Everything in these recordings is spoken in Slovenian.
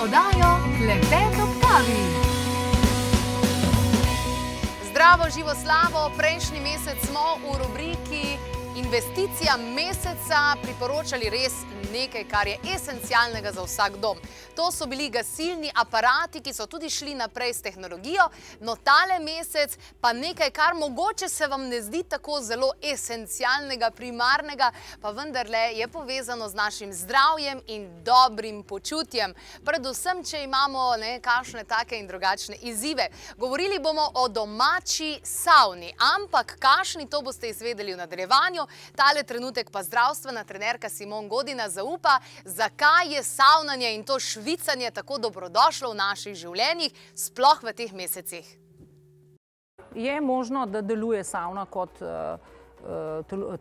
oddajo Klepet ob kavi. Zdravo, živo slavo! Prejšnji mesec smo v rubriki Investicija meseca priporočali res nekaj, kar je esencialnega za vsak dom. To so bili gasilni aparati, ki so tudi šli naprej s tehnologijo, no tale mesec pa nekaj, kar mogoče se vam ne zdi tako zelo esencialnega, primarnega, pa vendarle je povezano z našim zdravjem in dobrim počutjem. Predvsem, če imamo kakšne take in drugačne izzive. Govorili bomo o domači savni, ampak kakšni, to boste izvedeli v nadaljevanju. Tale trenutek pa zdravstvena trenerka Simon Godina zaupa, zakaj je savnanje in to švicanje tako dobrodošlo v naših življenjih, sploh v teh mesecih. Je možno, da deluje savna kot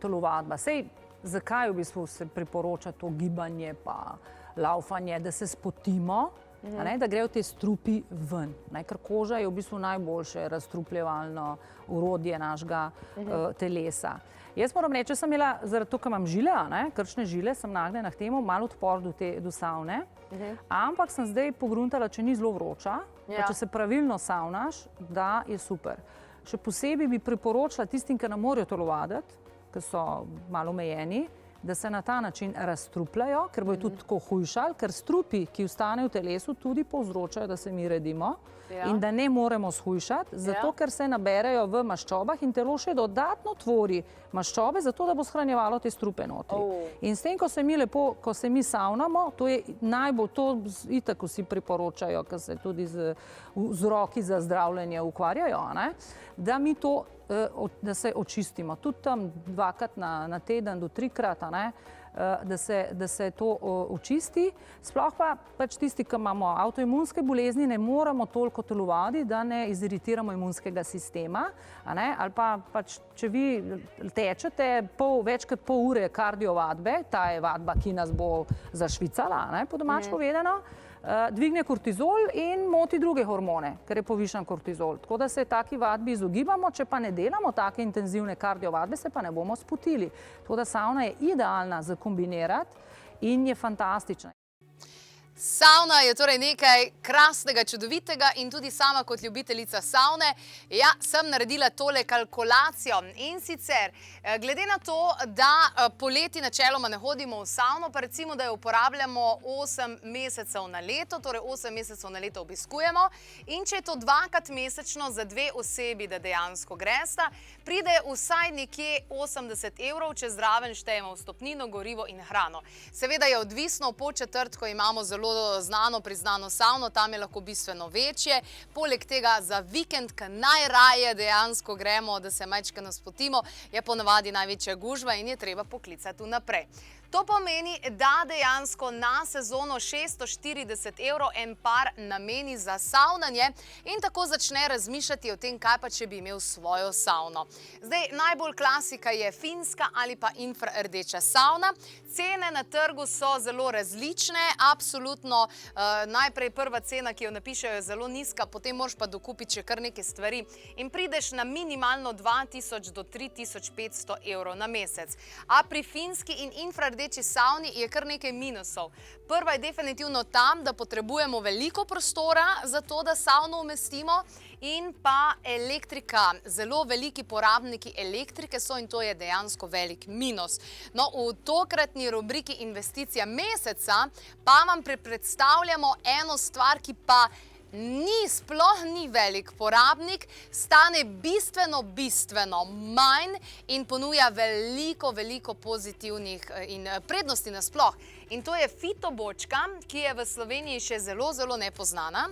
telovadba. Sej, zakaj v bistvu se priporoča to gibanje pa laufanje, da se spotimo, da grejo te strupi ven. Ker koža je v bistvu najboljše razstrupljevalno orodje našega telesa. Jaz moram reči, če sem imela, zaradi to, ker imam žile, krčne žile, sem nagnjena k temu, malo odpor do savne, ampak sem zdaj pogruntala, če ni zelo vroča, pa če se pravilno savnaš, da je super. Še posebej bi priporočila tistim, ki ne morejo telovaditi, ki so malo omejeni, da se na ta način razstrupljajo, ker bojo tudi tako hujšali, ker strupi, ki ostanejo v telesu, tudi povzročajo, da se mi redimo in da ne moremo shujšati, zato ker se naberejo v maščobah in telo še dodatno tvori maščobe, zato da bo shranjevalo te strupe notri. In s tem, ko se mi savnamo, to je najbolj, to itak vsi priporočajo, ker se tudi z vzroki za zdravljenje ukvarjajo, da mi to da se očistimo. Tudi tam dvakrat na teden do trikrat, da se to očisti. Sploh pa pač tisti, ki imamo avtoimunske bolezni, ne moramo toliko telovaditi, da ne iziritiramo imunskega sistema. Ali pa pač, če vi tečete več kot pol ure kardiovadbe, ta je vadba, ki nas bo zašvicala, po domač povedano, dvigne kortizol in moti druge hormone, ker je povišan kortizol. Tako da se taki vadbi izogibamo, če pa ne delamo take intenzivne kardiovadbe, se pa ne bomo spotili. Tako da savna je idealna za kombinirati in je fantastična. Savna je torej nekaj krasnega, čudovitega in tudi sama kot ljubiteljica savne, sem naredila tole kalkulacijo in sicer, glede na to, da poleti načeloma ne hodimo v savno, pa recimo, da jo uporabljamo 8 mesecev na leto, torej 8 mesecev na leto obiskujemo in če je to dvakrat mesečno za 2 osebi, da dejansko gresta, pride vsaj nekje 80 €, če zraven štejemo vstopnino, gorivo in hrano. Seveda je odvisno, po četrtku imamo zelo znano, priznano savno, tam je lahko bistveno večje. Poleg tega za vikend, ki najraje dejansko gremo, da se majčkeno spotimo, je ponavadi največja gužva in je treba poklicati vnaprej. To pomeni, da dejansko na sezono 640 € en par nameni za savnanje in tako začne razmišljati o tem, kaj pa če bi imel svojo savno. Zdaj, najbolj klasika je finska ali pa infrardeča savna. Cene na trgu so zelo različne, absolutno najprej prva cena, ki jo napišejo, je zelo nizka, potem moraš pa dokupiti še kar neke stvari in prideš na minimalno 2000 do 3500 € na mesec. A pri finski in infrardeči savni je kar nekaj minusov. Prva je definitivno tam, da potrebujemo veliko prostora za to, da savno umestimo in pa elektrika. Zelo veliki porabniki elektrike so in to je dejansko velik minus. No, v tokratni rubriki Investicija meseca pa vam predstavljamo eno stvar, ki pa sploh ni velik porabnik, stane bistveno manj in ponuja veliko pozitivnih in prednosti nasploh. In to je fitobočka, ki je v Sloveniji še zelo nepoznana.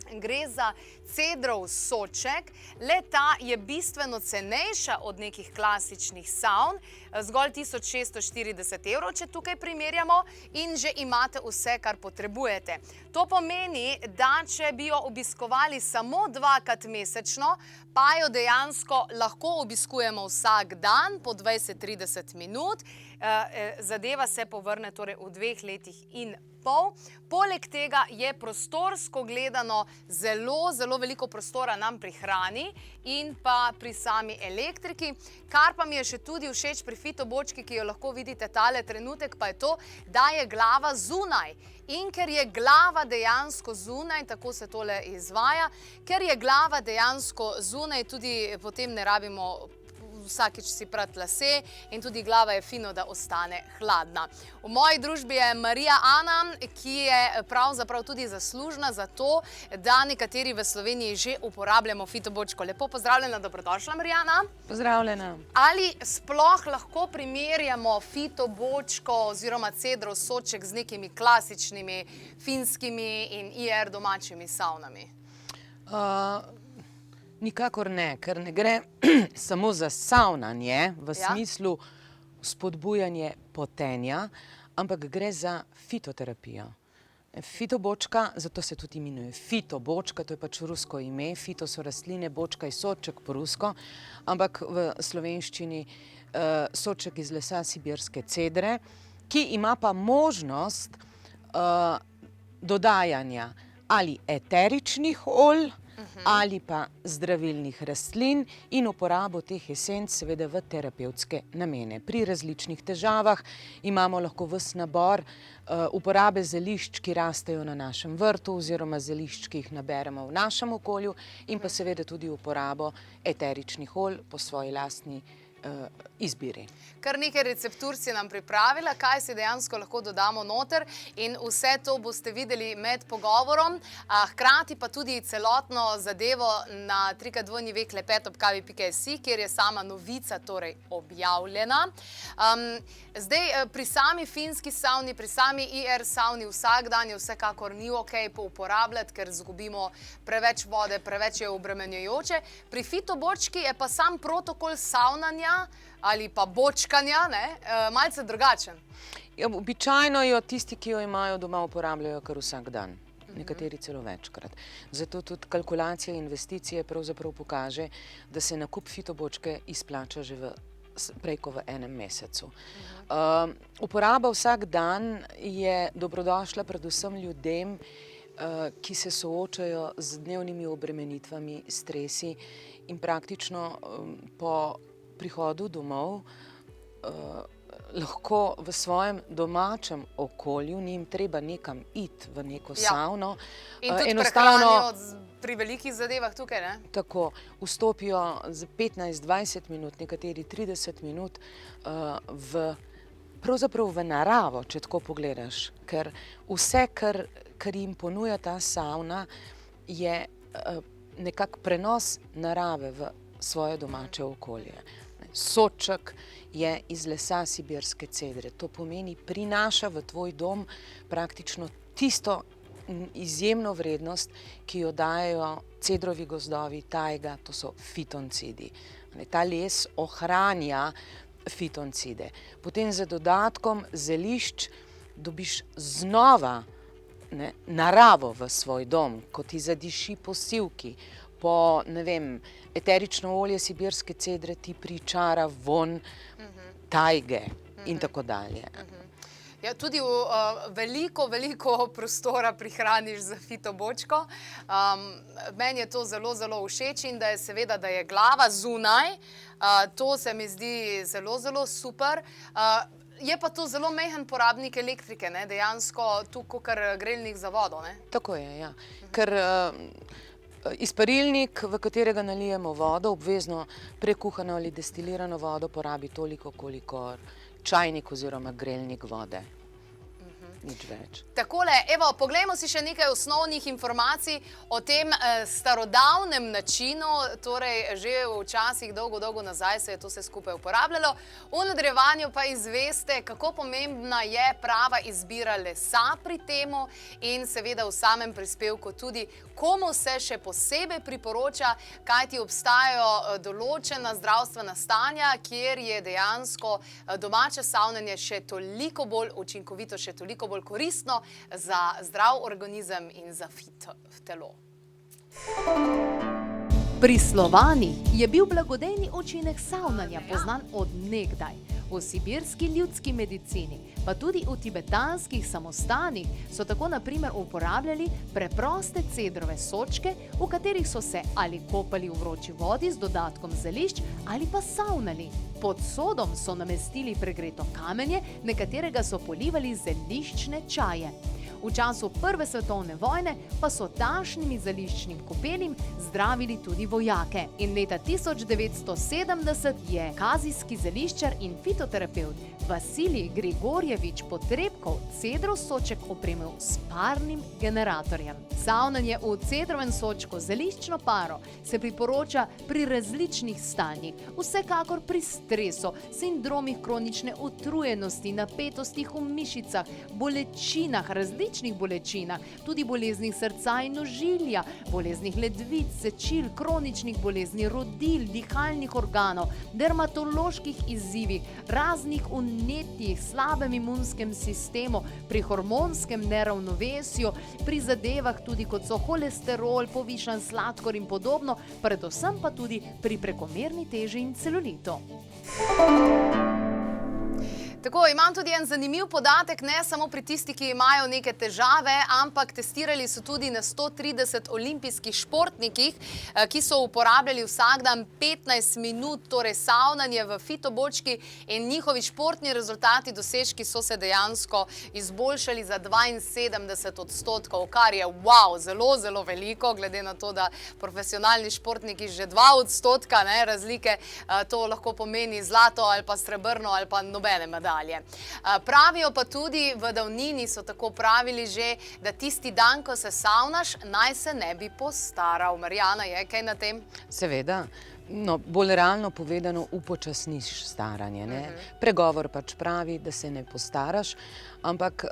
Gre za cedrov soček, le ta je bistveno cenejša od nekih klasičnih savn, zgolj 1640 €, če tukaj primerjamo, in že imate vse, kar potrebujete. To pomeni, da če bi jo obiskovali samo dvakrat mesečno, pa jo dejansko lahko obiskujemo vsak dan po 20-30 minut. Zadeva se povrne torej v 2 letih in pol. Poleg tega je prostorsko gledano zelo veliko prostora nam prihrani in pa pri sami elektriki. Kar pa mi je še tudi všeč pri fitobočki, ki jo lahko vidite tale trenutek, pa je to, da je glava zunaj. In ker je glava dejansko zunaj, tako se tole izvaja, ker je glava dejansko zunaj, tudi potem ne rabimo vsakič si prati lase in tudi glava je fino, da ostane hladna. V moji družbi je Marija Ana, ki je pravzaprav tudi zaslužna za to, da nekateri v Sloveniji že uporabljamo fitobočko. Lepo pozdravljena, dobrodošla Marijana. Pozdravljena. Ali sploh lahko primerjamo fitobočko oziroma cedrov soček z nekimi klasičnimi finskimi in IR domačimi savnami? Nikakor ne, ker ne gre samo za savnanje v smislu spodbujanje potenja, ampak gre za fitoterapijo. Fitobočka, zato se tudi imenuje fitobočka, to je pač rusko ime, fito so rastline, bočka je soček po rusko, ampak v slovenščini soček iz lesa sibirske cedre, ki ima pa možnost dodajanja ali eteričnih olj, ali pa zdravilnih rastlin in uporabo teh esenc seveda v terapevtske namene. Pri različnih težavah imamo lahko ves nabor uporabe zelišč, ki rastejo na našem vrtu oziroma zelišč, ki jih naberemo v našem okolju in pa seveda tudi uporabo eteričnih olj po svoji lastni izbiri. Kar nekaj receptur si nam pripravila, kaj si dejansko lahko dodamo noter in vse to boste videli med pogovorom, hkrati pa tudi celotno zadevo na www.klepet.kavi.si, kjer je sama novica torej objavljena. Zdaj, pri sami finski savni, pri sami IR savni vsak dan je vsekakor ni okej uporabljati, ker zgubimo preveč vode, preveč je obremenjujoče. Pri fitobočki je pa sam protokol savnanja ali pa bočkanja malce drugačen. Običajno jo tisti, ki jo imajo doma, uporabljajo kar vsak dan. Nekateri celo večkrat. Zato tudi kalkulacija investicije pravzaprav pokaže, da se nakup fitobočke izplača že prej kot v enem mesecu. Uporaba vsak dan je dobrodošla predvsem ljudem, ki se soočajo z dnevnimi obremenitvami, stresi in praktično po prihodu domov lahko v svojem domačem okolju, ni jim treba nekam iti v neko savno. In tudi prehranijo pri velikih zadevah tukaj, ne? Tako, vstopijo z 15-20 minut, nekateri 30 minut pravzaprav v naravo, če tako pogledaš. Ker vse, kar jim ponuja ta savna, je nekak prenos narave v svoje domače okolje. Soček je iz lesa sibirske cedre. To pomeni, prinaša v tvoj dom praktično tisto izjemno vrednost, ki jo dajejo cedrovi gozdovi, tajga, to so fitoncidi. Ta les ohranja fitoncide. Potem za dodatkom zelišč dobiš znova naravo v svoj dom, ko ti zadiši po sivki, po, ne vem, eterično olje sibirske cedre ti pričara von tajge in tako dalje. Ja, tudi veliko prostora prihraniš za fitobočko. Meni je to zelo, zelo všeč in da je seveda, da je glava zunaj. To se mi zdi zelo, zelo super. Je pa to zelo majhen porabnik elektrike, dejansko tu kakor grelnik za vodo, ne? Tako je, ja. Ker izparilnik, v katerega nalijemo vodo, obvezno prekuhano ali destilirano vodo, porabi toliko, kolikor čajnik oziroma grelnik vode. Nič več. Takole, evo, poglejmo si še nekaj osnovnih informacij o tem starodavnem načinu, torej že včasih dolgo nazaj se je to vse skupaj uporabljalo. V nadaljevanju pa izveste, kako pomembna je prava izbira lesa pri temu in seveda v samem prispevku tudi, komu se še posebej priporoča, kajti obstajajo določena zdravstvena stanja, kjer je dejansko domače savnanje še toliko bolj učinkovito, še toliko bolj koristno za zdrav organizem in za fit telo. Pri Slovanih je bil blagodejni učinek savnanja poznan od nekdaj. V sibirski ljudski medicini, pa tudi v tibetanskih samostanih so tako na primer uporabljali preproste cedrove sočke, v katerih so se ali kopali v vroči vodi z dodatkom zelišč ali pa savnali. Pod sodom so namestili pregreto kamenje, na katerega so polivali zeliščne čaje. V času Prve svetovne vojne pa so tašnimi zeliščnim kopelim zdravili tudi vojake. In leta 1970 je kazijski zeliščar in fitoterapevt Vasilij Grigorjevič Potrebkov cedrov soček opremil s parnim generatorjem. Savnanje v cedrovem sočku z zeliščno paro se priporoča pri različnih stanjih, vsekakor pri stresu, sindromih kronične utrujenosti, napetostih v mišicah, bolečinah, različnih bolečinah, tudi boleznih srca in ožilja, boleznih ledvic, sečil, kroničnih bolezni rodil, dihalnih organov, dermatoloških izzivih, raznih vnetjih, slabem imunskem sistemu, pri hormonskem neravnovesju, pri zadevah tudi kot so holesterol, povišan sladkor in podobno, predvsem pa tudi pri prekomerni teži in celulitu. Tako, imam tudi en zanimiv podatek, ne samo pri tistih, ki imajo neke težave, ampak testirali so tudi na 130 olimpijskih športnikih, ki so uporabljali vsak dan 15 minut, torej savnanje v fitobočki, in njihovi športni rezultati, dosežki so se dejansko izboljšali za 72%, kar je wow, zelo, zelo veliko, glede na to, da profesionalni športniki že 2% razlike, to lahko pomeni zlato ali pa srebrno ali pa nobene medalje. Pravijo pa tudi, v davnini so tako pravili že, da tisti dan, ko se savnaš, naj se ne bi postaral. Marjana, je kaj na tem? Seveda. No, bolj realno povedano, upočasniš staranje. Ne? Pregovor pač pravi, da se ne postaraš, ampak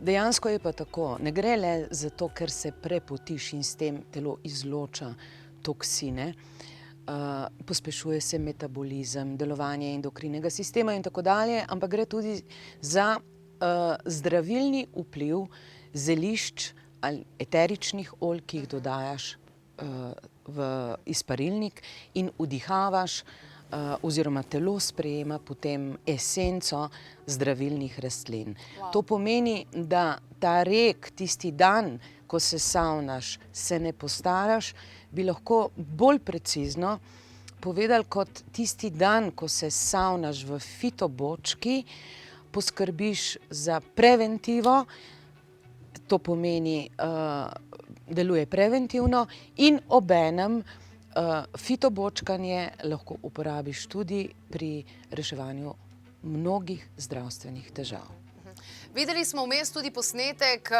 dejansko je pa tako. Ne gre le zato, ker se prepotiš in s tem telo izloča toksine, pospešuje se metabolizem, delovanje endokrinnega sistema in tako dalje, ampak gre tudi za zdravilni vpliv zelišč ali eteričnih olj, ki jih dodajaš v izparilnik in vdihavaš oziroma telo sprejema potem esenco zdravilnih rastlin. To pomeni, da ta rek tisti dan, ko se savnaš, se ne postaraš, bi lahko bolj precizno povedali kot tisti dan, ko se savnaš v fitobočki, poskrbiš za preventivo, to pomeni, deluje preventivno in obenem fitobočkanje lahko uporabiš tudi pri reševanju mnogih zdravstvenih težav. Videli smo vmes tudi posnetek,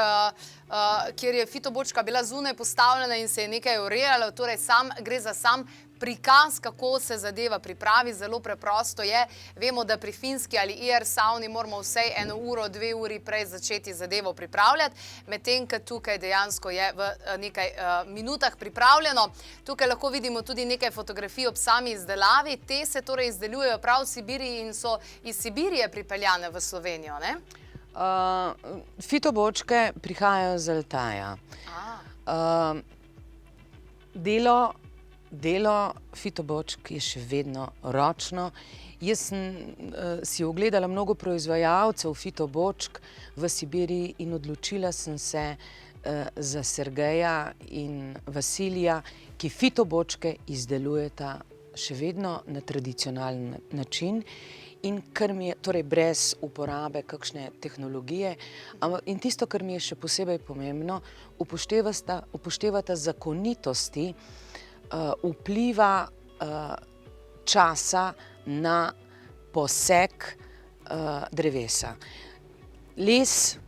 kjer je fitobočka bila zunaj postavljena in se je nekaj urejalo, torej gre za sam prikaz, kako se zadeva pripravi, zelo preprosto je. Vemo, da pri finski ali IR savni moramo vsaj 1 uro, 2 uri prej začeti zadevo pripravljati, medtem, ko tukaj dejansko je v nekaj minutah pripravljeno. Tukaj lahko vidimo tudi nekaj fotografij ob sami izdelavi. Te se torej izdelujejo prav v Sibiriji in so iz Sibirije pripeljane v Slovenijo, ne? Fitobočke prihajajo z Altaja. Delo fitobočk je še vedno ročno. Jaz sem si ogledala mnogo proizvajalcev fitobočk v Sibiriji in odločila sem se za Sergeja in Vasilija, ki fitobočke izdelujeta še vedno na tradicionalen način in kar mi je, torej brez uporabe kakšne tehnologije, in tisto, kar mi je še posebej pomembno, upoštevata zakonitosti vpliva časa na posek drevesa. Les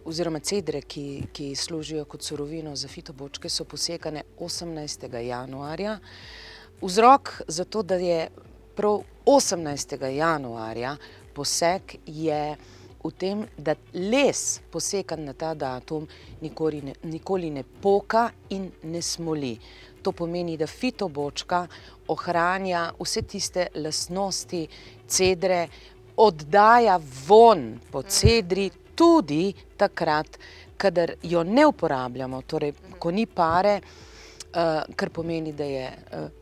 oziroma cedre, ki služijo kot surovino za fitobočke, so posekane 18. januarja. Vzrok za to, da je prav 18. januarja posek, je v tem, da les posekan na ta datum nikoli ne poka in ne smoli. To pomeni, da fitobočka ohranja vse tiste lastnosti cedre, oddaja vonj po cedri tudi takrat, kadar jo ne uporabljamo, torej ko ni pare, kar pomeni, da je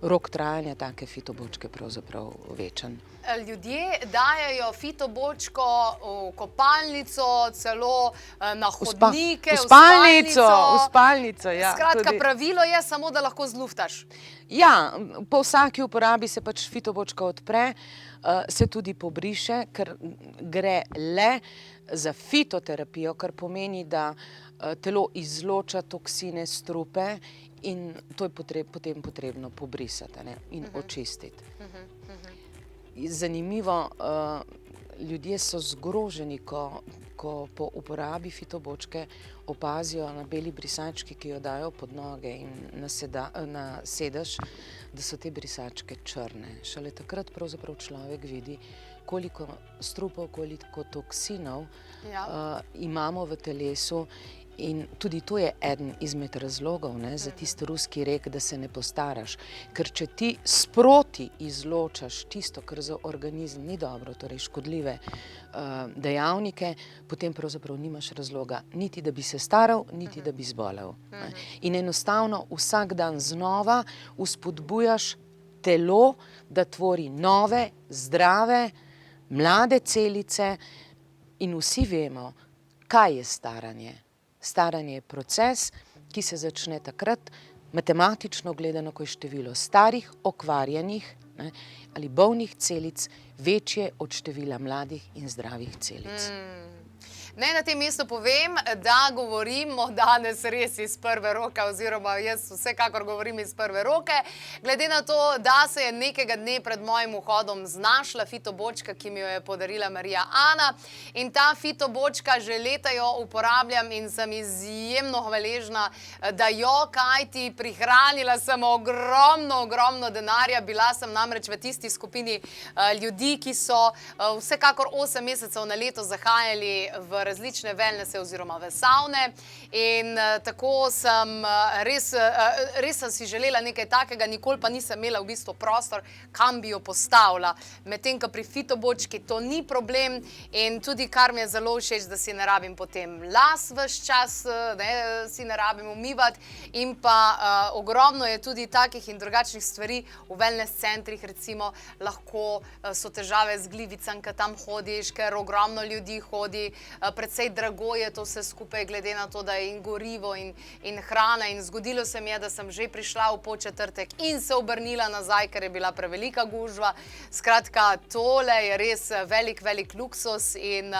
rok trajanja take fitobočke pravzaprav večen. Ljudje dajejo fitobočko v kopalnico, celo na hodnike, v spalnico, ja. Skratka, pravilo je samo, da lahko zluftaš. Ja, po vsaki uporabi se pač fitobočka odpre, se tudi pobriše, ker gre le za fitoterapijo, kar pomeni, da telo izloča toksine, strupe in to je potem potrebno pobrisati in očistiti. Zanimivo, ljudje so zgroženi, ko po uporabi fitobočke opazijo na beli brisački, ki jo dajo pod noge in na sedež, da so te brisačke črne. Šele takrat pravzaprav človek vidi, koliko strupov, koliko toksinov imamo v telesu. In tudi to je eden izmed razlogov za tisti ruski rek, da se ne postaraš. Ker če ti sproti izločaš tisto, kar za organizem ni dobro, torej škodljive dejavnike, potem pravzaprav nimaš razloga niti, da bi se staral, niti, da bi zbolel. In enostavno vsak dan znova vzpodbujaš telo, da tvori nove, zdrave, mlade celice in vsi vemo, kaj je staranje. Staranje je proces, ki se začne takrat, matematično gledano, ko je število starih, okvarjenih ali bolnih celic večje od števila mladih in zdravih celic. Naj na tem mestu povem, da govorimo danes res iz prve roke, oziroma jaz vsekakor govorim iz prve roke, glede na to, da se je nekega dne pred mojim vhodom znašla fitobočka, ki mi jo je podarila Marija Ana. In ta fitobočka že leta jo uporabljam in sem izjemno hvaležna, da jo, kajti prihranila sem ogromno denarja. Bila sem namreč v tisti skupini ljudi, ki so vsekakor 8 mesecev na leto zahajali v različne wellnesse oziroma v savne in tako sem res sem si želela nekaj takega, nikoli pa nisem imela v bistvu prostor, kam bi jo postavila. Medtem, ko pri fitobočki to ni problem in tudi kar mi je zelo všeč, da si ne rabim potem las ves čas, si ne rabim umivati in pa ogromno je tudi takih in drugačnih stvari v wellness centrih, recimo lahko so težave z glivicami, ko tam hodiš, ker ogromno ljudi hodi, predvsej drago je to vse skupaj, glede na to, da je in gorivo in hrana. In zgodilo se mi je, da sem že prišla v Podčetrtek in se obrnila nazaj, ker je bila prevelika gužva. Skratka, tole je res velik luksus in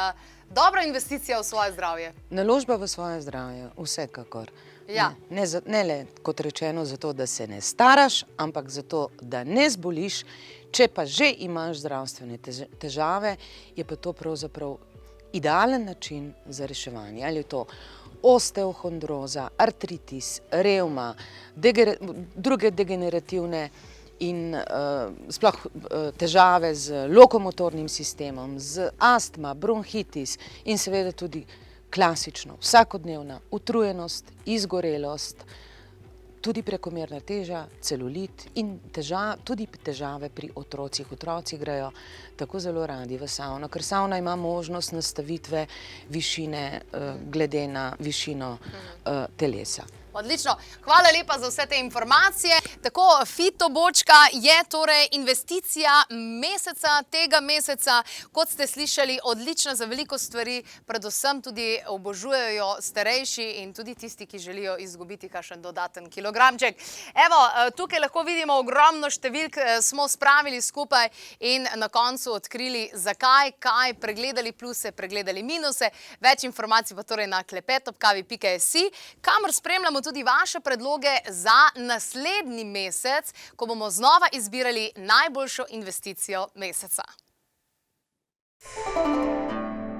dobra investicija v svoje zdravje. Naložba v svoje zdravje, vsekakor. Ja. Ne le, kot rečeno, zato, da se ne staraš, ampak zato, da ne zboliš. Če pa že imaš zdravstvene težave, je pa to pravzaprav idealen način za reševanje. Ali je to osteohondroza, artritis, revma, druge degenerativne in sploh težave z lokomotornim sistemom, z astma, bronhitis in seveda tudi klasično vsakodnevna utrujenost, izgorelost, tudi prekomerna teža, celulit in tudi težave pri otrocih. Otroci grejo tako zelo radi v savno, ker savna ima možnost nastavitve višine glede na višino telesa. Odlično. Hvala lepa za vse te informacije. Tako, fitobočka je torej investicija tega meseca. Kot ste slišali, odlična za veliko stvari, predvsem tudi obožujejo starejši in tudi tisti, ki želijo izgubiti kakšen dodaten kilogramček. Evo, tukaj lahko vidimo ogromno številk, smo spravili skupaj in na koncu odkrili zakaj, kaj, pregledali pluse, pregledali minuse. Več informacij pa torej na klepet@kavi.si, kamor spremljamo tudi vaše predloge za naslednji mesec, ko bomo znova izbirali najboljšo investicijo meseca.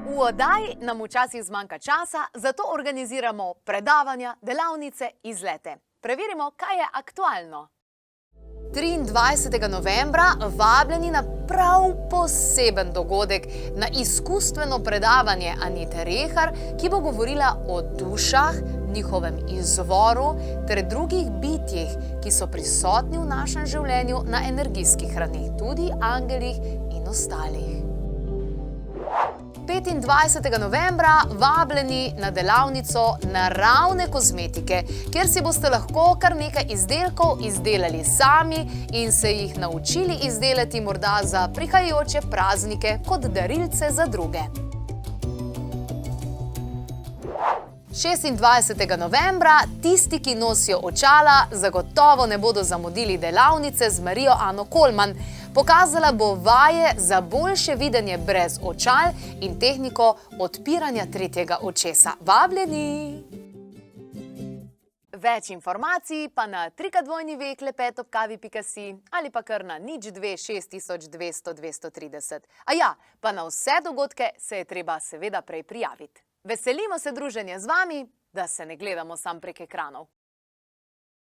V oddaji nam včasih zmanjka časa, zato organiziramo predavanja, delavnice, izlete. Preverimo, kaj je aktualno. 23. novembra vabljeni na prav poseben dogodek, na izkustveno predavanje Anite Rehar, ki bo govorila o dušah, njihovem izvoru ter drugih bitjih, ki so prisotni v našem življenju na energijskih ravneh, tudi angelih in ostalih. 25. novembra vabljeni na delavnico naravne kozmetike, kjer si boste lahko kar nekaj izdelkov izdelali sami in se jih naučili izdelati morda za prihajajoče praznike kot darilce za druge. 26. novembra tisti, ki nosijo očala, zagotovo ne bodo zamudili delavnice z Marijo Ano Kolman. Pokazala bo vaje za boljše videnje brez očal in tehniko odpiranja tretjega očesa. Vabljeni! Več informacij pa na www.klepetobkavi.si ali pa kar na 02 6200 230. A ja, pa na vse dogodke se je treba seveda prej prijaviti. Veselimo se druženja z vami, da se ne gledamo sam prek ekranov.